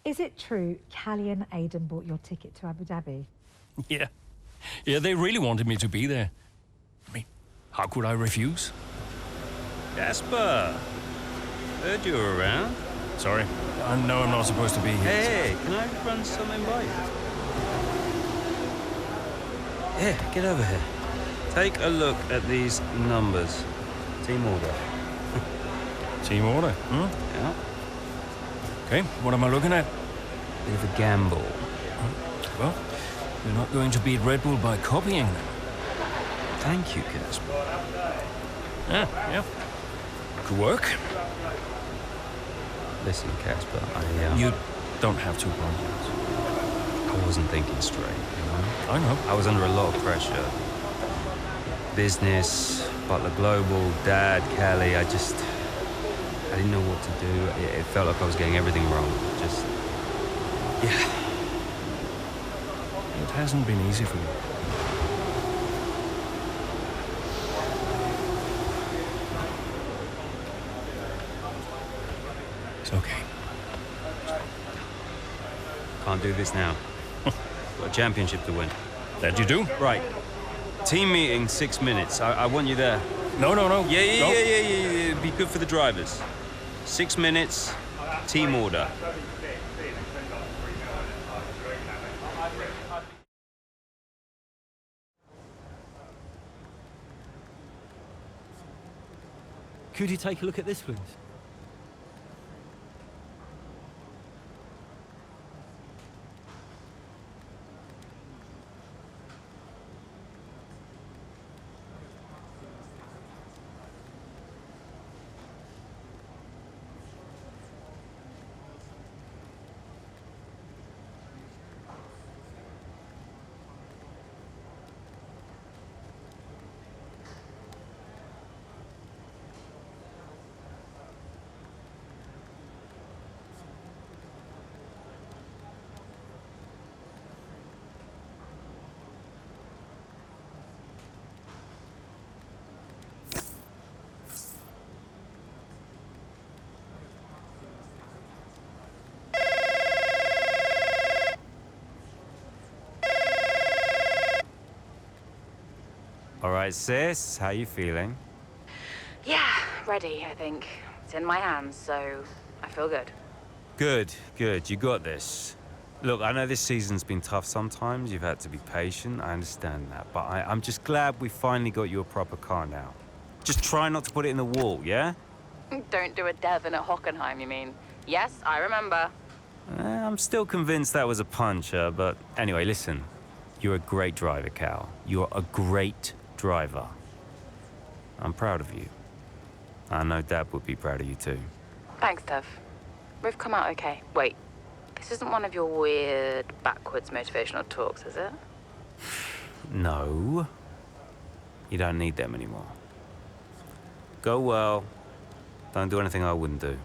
Is it true Callie and Aidan bought your ticket to Abu Dhabi? Yeah. Yeah, they really wanted me to be there. I mean, how could I refuse? Jasper! Heard you were around. Sorry. I know I'm not supposed to be here. Hey, can I run something by you? Here, get over here. Take a look at these numbers. Team order. Team order, hmm? Yeah. Okay, what am I looking at? Bit of a gamble. Well, you're not going to beat Red Bull by copying them. Thank you, Casper. Yeah. Could work. Listen, Casper, You don't have to apologize. I wasn't thinking straight, you know? I know. I was under a lot of pressure. Business, Butler Global, Dad, Callie, I didn't know what to do. It felt like I was getting everything wrong. Yeah. It hasn't been easy for you. It's okay. Can't do this now. Got a championship to win. That you do? Right. Team meeting, 6 minutes. I want you there. No. Yeah. Be good for the drivers. 6 minutes, team order. Could you take a look at this, please? All right, sis, how you feeling? Yeah, ready, I think. It's in my hands, so I feel good. Good. You got this. Look, I know this season's been tough sometimes. You've had to be patient. I understand that. But I'm just glad we finally got you a proper car now. Just try not to put it in the wall, yeah? Don't do a Devon at Hockenheim, you mean? Yes, I remember. I'm still convinced that was a puncher, but anyway, listen. You're a great driver, Cal. You're a great driver. I'm proud of you. I know Dad would be proud of you too. Thanks, Dev. We've come out okay. Wait, this isn't one of your weird, backwards motivational talks, is it? No. You don't need them anymore. Go well. Don't do anything I wouldn't do.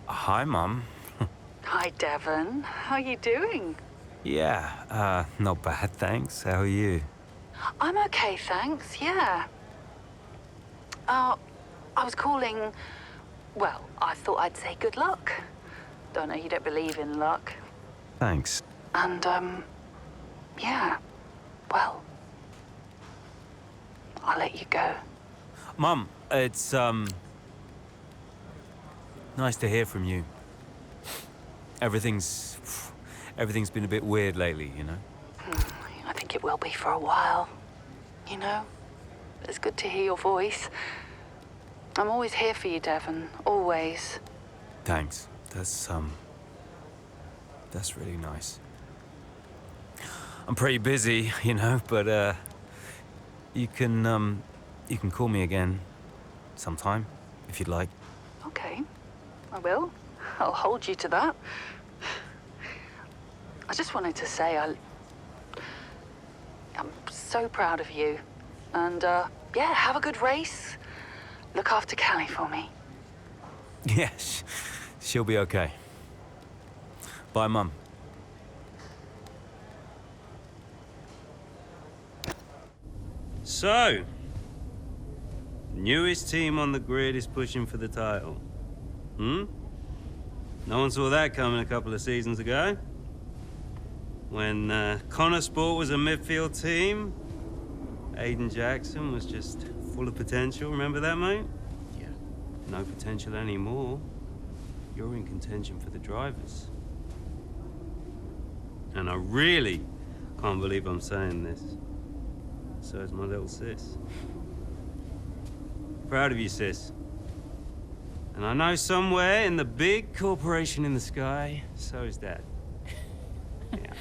Hi, Mum. Hi, Devon. How are you doing? Yeah, not bad, thanks. How are you? I'm okay, thanks, yeah. I was calling... Well, I thought I'd say good luck. Don't know, you don't believe in luck. Thanks. And, yeah, well, I'll let you go. Mum, it's, nice to hear from you. Everything's been a bit weird lately, you know? I think it will be for a while, you know? It's good to hear your voice. I'm always here for you, Devon, always. Thanks. That's really nice. I'm pretty busy, you know, but, you can call me again sometime, if you'd like. Okay, I will. I'll hold you to that. I just wanted to say I'm so proud of you. And, yeah, have a good race. Look after Callie for me. Yes, she'll be okay. Bye, Mum. So, newest team on the grid is pushing for the title. No one saw that coming a couple of seasons ago. When Connor Sport was a midfield team, Aiden Jackson was just full of potential. Remember that, mate? Yeah. No potential anymore. You're in contention for the drivers. And I really can't believe I'm saying this. So is my little sis. Proud of you, sis. And I know somewhere in the big corporation in the sky, so is Dad. Yeah,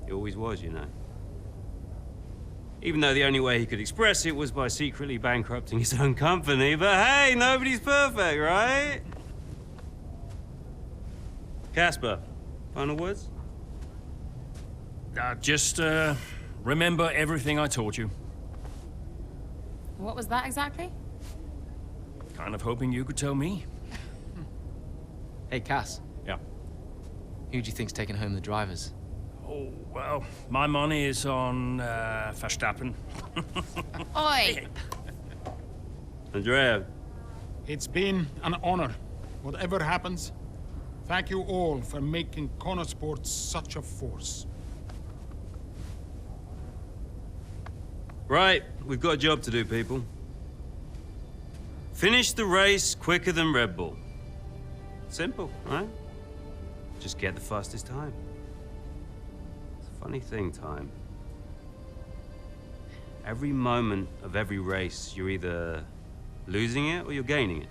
he always was, you know. Even though the only way he could express it was by secretly bankrupting his own company. But hey, nobody's perfect, right? Casper, final words? Just remember everything I taught you. What was that exactly? Kind of hoping you could tell me. Hey, Cass. Yeah. Who do you think's taking home the drivers? Oh, well, my money is on Verstappen. Oi! Andrea. It's been an honor. Whatever happens, thank you all for making Connor Sports such a force. Right, we've got a job to do, people. Finish the race quicker than Red Bull. Simple, right? Just get the fastest time. It's a funny thing, time. Every moment of every race, you're either losing it or you're gaining it.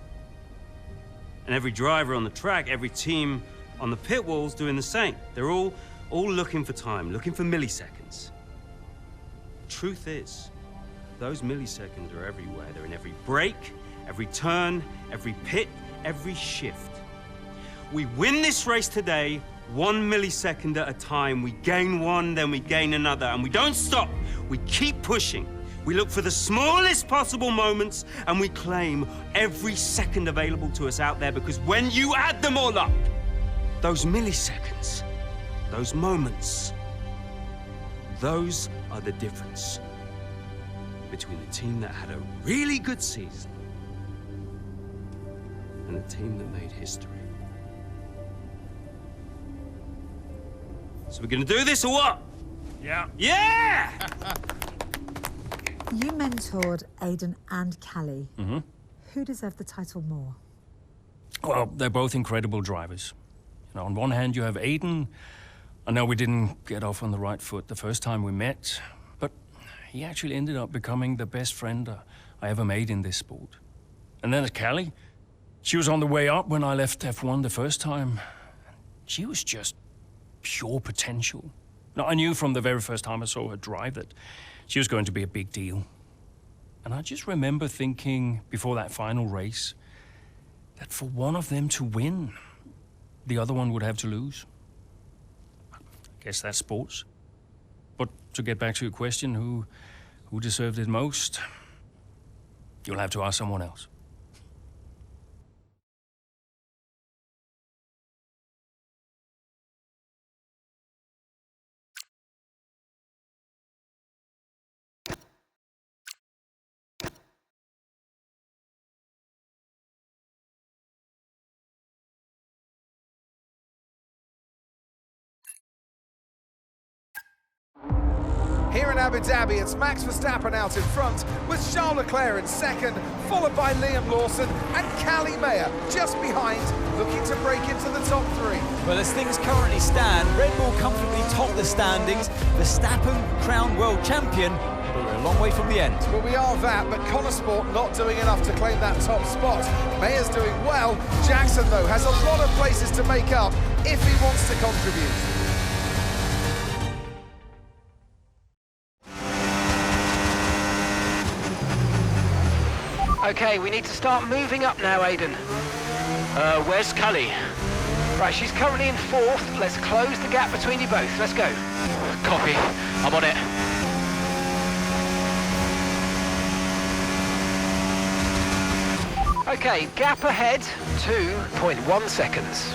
And every driver on the track, every team on the pit wall's doing the same. They're all looking for time, looking for milliseconds. Truth is, those milliseconds are everywhere. They're in every brake, every turn, every pit, every shift. We win this race today, 1 millisecond at a time. We gain one, then we gain another, and we don't stop. We keep pushing. We look for the smallest possible moments, and we claim every second available to us out there, because when you add them all up, those milliseconds, those moments, those are the difference between the team that had a really good season and the team that made history. So we're gonna do this or what? Yeah. Yeah! You mentored Aiden and Callie. Mm-hmm. Who deserved the title more? Well, they're both incredible drivers. You know, on one hand, you have Aiden. I know we didn't get off on the right foot the first time we met, but he actually ended up becoming the best friend I ever made in this sport. And then there's Callie. She was on the way up when I left F1 the first time. She was just pure potential. Now, I knew from the very first time I saw her drive that she was going to be a big deal. And I just remember thinking before that final race that for one of them to win, the other one would have to lose. I guess that's sports. But to get back to your question, who deserved it most? You'll have to ask someone else. Here in Abu Dhabi, it's Max Verstappen out in front, with Charles Leclerc in second, followed by Liam Lawson and Callie Mayer just behind, looking to break into the top three. Well, as things currently stand, Red Bull comfortably top the standings, Verstappen crowned world champion, but we're a long way from the end. Well, we are that, but Connor Sport not doing enough to claim that top spot. Mayer's doing well. Jackson, though, has a lot of places to make up if he wants to contribute. Okay, we need to start moving up now, Aiden. Where's Callie? Right, she's currently in fourth. Let's close the gap between you both. Let's go. Copy. I'm on it. Okay, gap ahead, 2.1 seconds.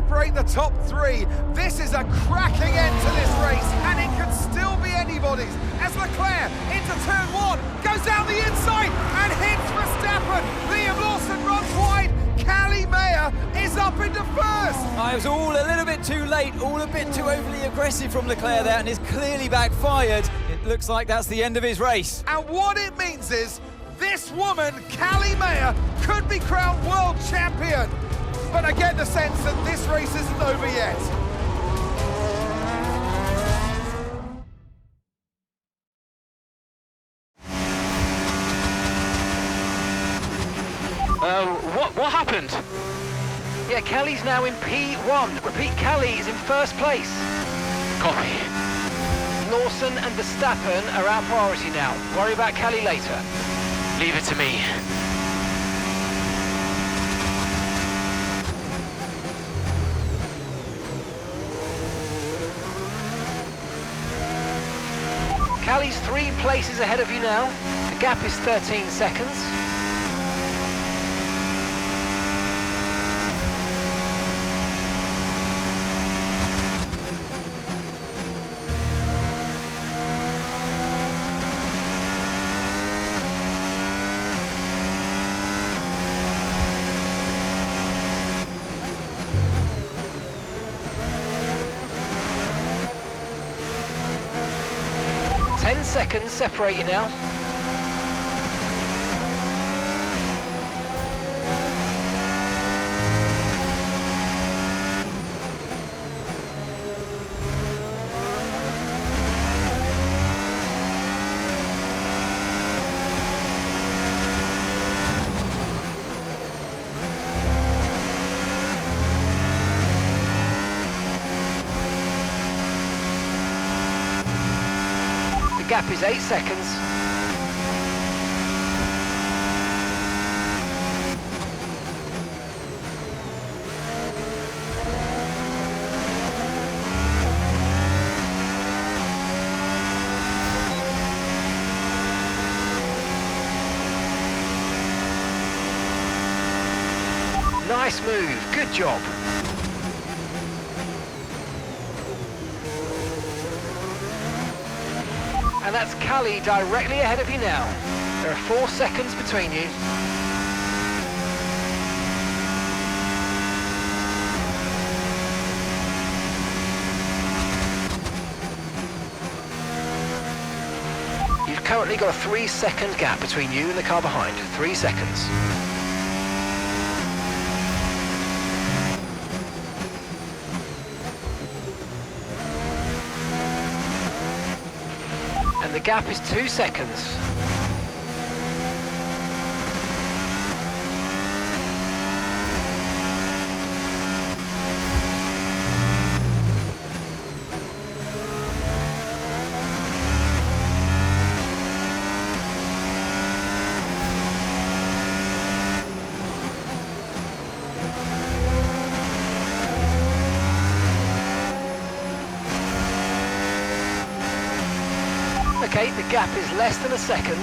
separate the top three. This is a cracking end to this race, and it could still be anybody's as Leclerc into turn one, goes down the inside and hits Verstappen. Liam Lawson runs wide. Callie Mayer is up into first. I was all a little bit too late, all a bit too overly aggressive from Leclerc there, and it's clearly backfired. It looks like that's the end of his race. And what it means is this woman, Callie Mayer, could be crowned world champion. But I get the sense that this race isn't over yet. What happened? Yeah, Callie's now in P1. Repeat, Callie is in first place. Copy. Lawson and Verstappen are our priority now. Worry about Callie later. Leave it to me. Callie's 3 places ahead of you now. The gap is 13 seconds. Seconds separate you now. The gap is 8 seconds. Nice move, good job. And that's Callie directly ahead of you now. There are 4 seconds between you. You've currently got a 3-second gap between you and the car behind. 3 seconds. The gap is 2 seconds. Okay, the gap is less than a second.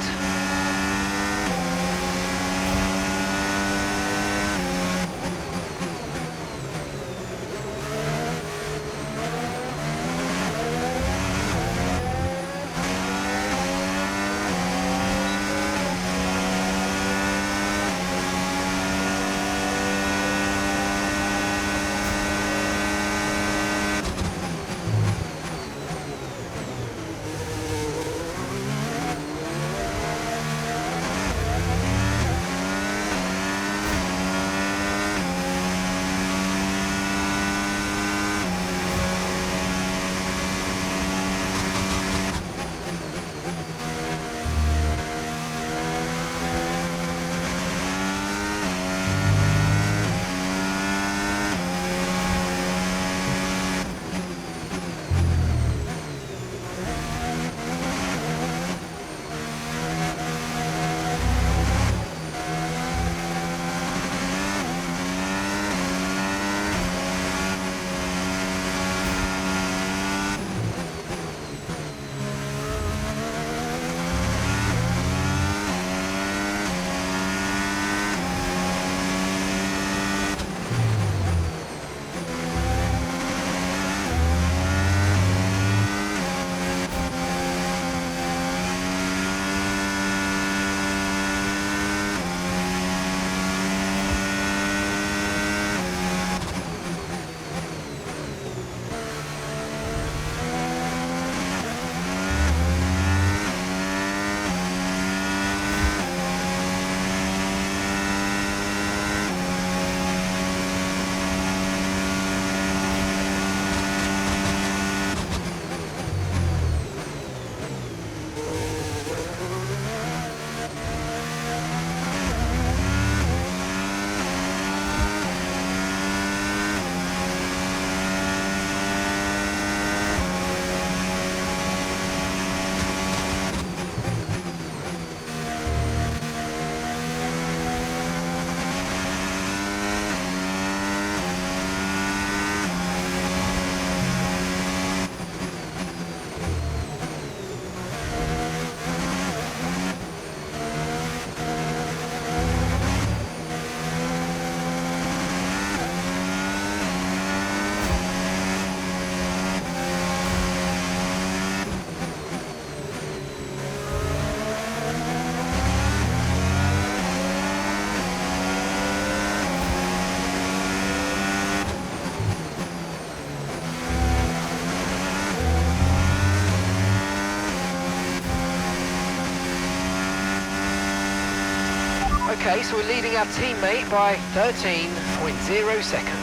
Okay, so we're leading our teammate by 13.0 seconds.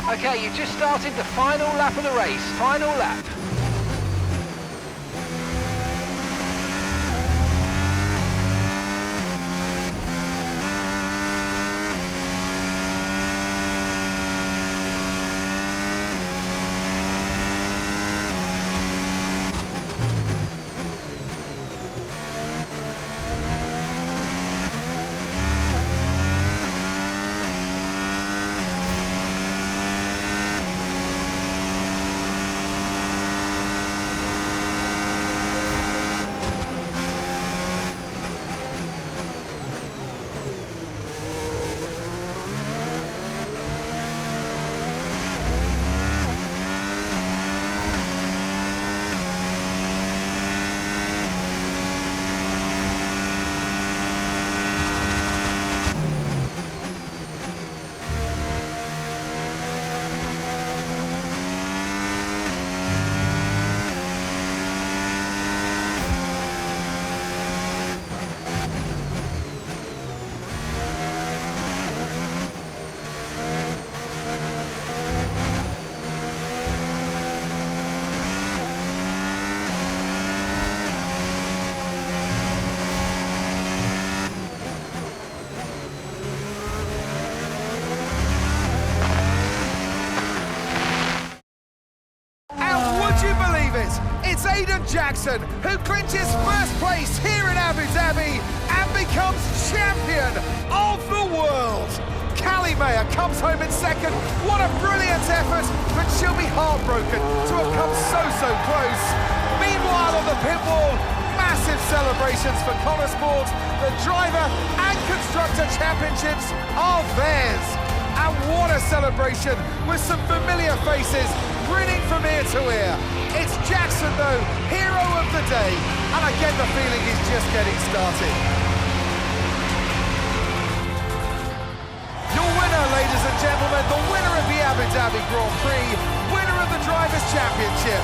Okay, you just started the final lap of the race. Final lap. It's Aiden Jackson who clinches first place here in Abu Dhabi and becomes champion of the world. Callie Mayer comes home in second. What a brilliant effort, but she'll be heartbroken to have come so close. Meanwhile, on the pit wall, massive celebrations for Connor Sport. The driver and constructor championships are theirs. And what a celebration with some familiar faces grinning from ear to ear. It's Jackson, though, hero of the day, and I get the feeling he's just getting started. Your winner, ladies and gentlemen, the winner of the Abu Dhabi Grand Prix, winner of the Drivers' Championship,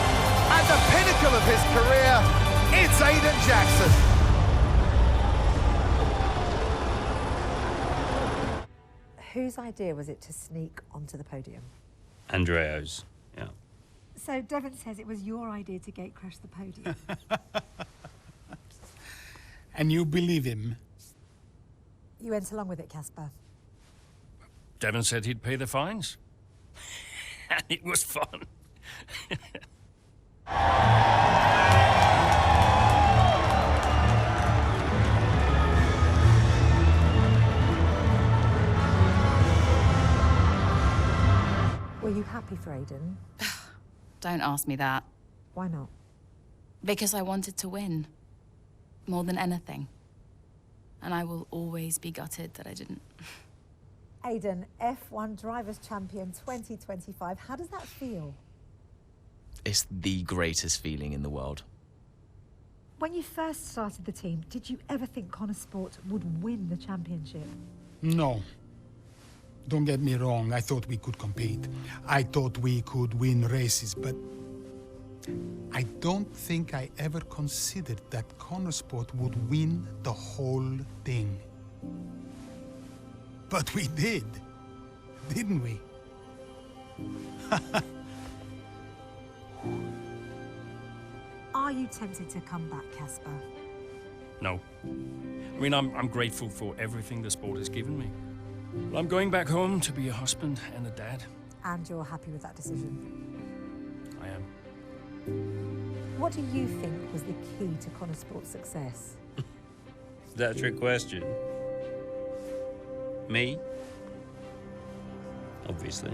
and the pinnacle of his career, it's Aiden Jackson. Whose idea was it to sneak onto the podium? Andreo's, yeah. So Devon says it was your idea to gate crash the podium. And you believe him? You went along with it, Casper. Devon said he'd pay the fines. And it was fun. Were you happy for Aiden? Don't ask me that. Why not? Because I wanted to win. More than anything. And I will always be gutted that I didn't. Aiden, F1 Drivers' Champion 2025. How does that feel? It's the greatest feeling in the world. When you first started the team, did you ever think Connor Sport would win the championship? No. Don't get me wrong, I thought we could compete. I thought we could win races, but I don't think I ever considered that Connor Sport would win the whole thing. But we did, didn't we? Are you tempted to come back, Casper? No. I mean, I'm grateful for everything the sport has given me. But I'm going back home to be a husband and a dad. And you're happy with that decision? I am. What do you think was the key to Connor Sport's success? Is that a trick question? Me? Obviously.